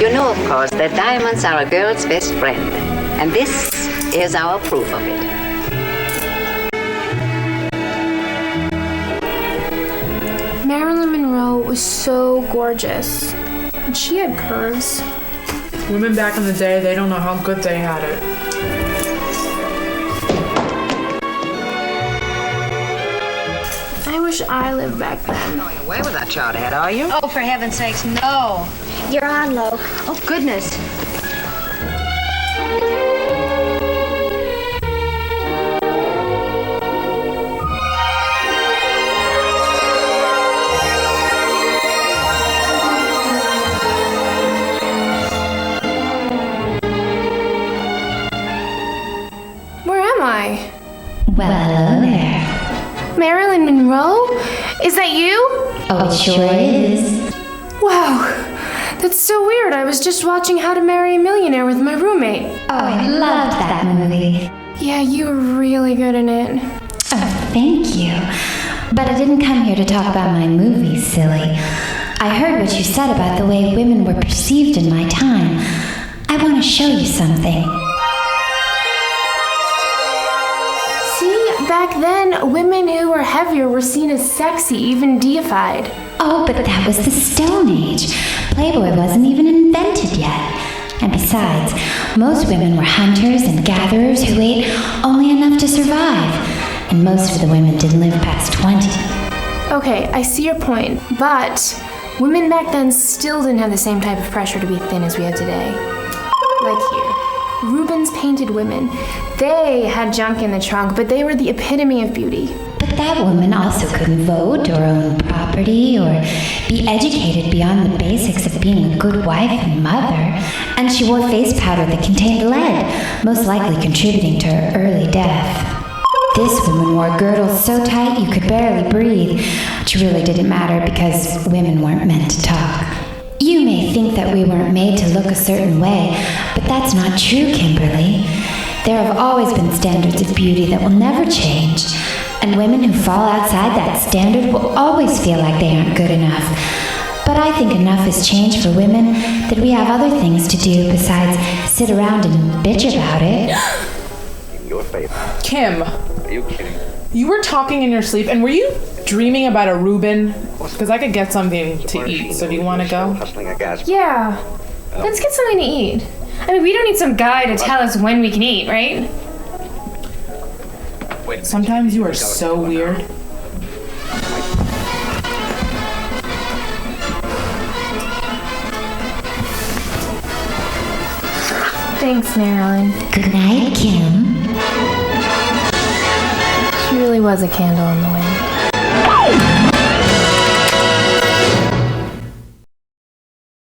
You know, of course, that diamonds are a girl's best friend. And this is our proof of it. Marilyn Monroe was so gorgeous. And she had curves. Women back in the day, they don't know how good they had it. I wish I lived back then. Going away with that child head, are you? Oh, for heaven's sakes, no. You're on, Lo. Oh, goodness. Where am I? Well, hello there. Marilyn Monroe? Is that you? Oh, it sure is. Wow, that's so weird. I was just watching How to Marry a Millionaire with my roommate. Oh, I loved that movie. Yeah, you were really good in it. Oh, thank you. But I didn't come here to talk about my movie, silly. I heard what you said about the way women were perceived in my time. I want to show you something. See, back then, women who were heavier were seen as sexy, even deified. Oh, but that was the Stone Age. Playboy wasn't even invented yet. And besides, most women were hunters and gatherers who ate only enough to survive. And most of the women didn't live past 20. Okay, I see your point, but women back then still didn't have the same type of pressure to be thin as we have today. Like here. Rubens painted women. They had junk in the trunk, but they were the epitome of beauty. But that woman also couldn't vote or own property or be educated beyond the basics of being a good wife and mother. And she wore face powder that contained lead, most likely contributing to her early death. This woman wore girdles so tight you could barely breathe, which really didn't matter because women weren't meant to talk. You may think that we weren't made to look a certain way, but that's not true, Kimberly. There have always been standards of beauty that will never change, and women who fall outside that standard will always feel like they aren't good enough. But I think enough has changed for women that we have other things to do besides sit around and bitch about it. Your favor. Kim, Are you kidding? you were talking in your sleep, and were you dreaming about a Reuben? Because I could get something to eat, so do you want to go? Hustling a gas. Yeah, let's get something to eat. I mean, we don't need some guy to tell us when we can eat, right? Wait. Sometimes you are so weird. Thanks, Marilyn. Good night, Kim. She really was a candle in the wind.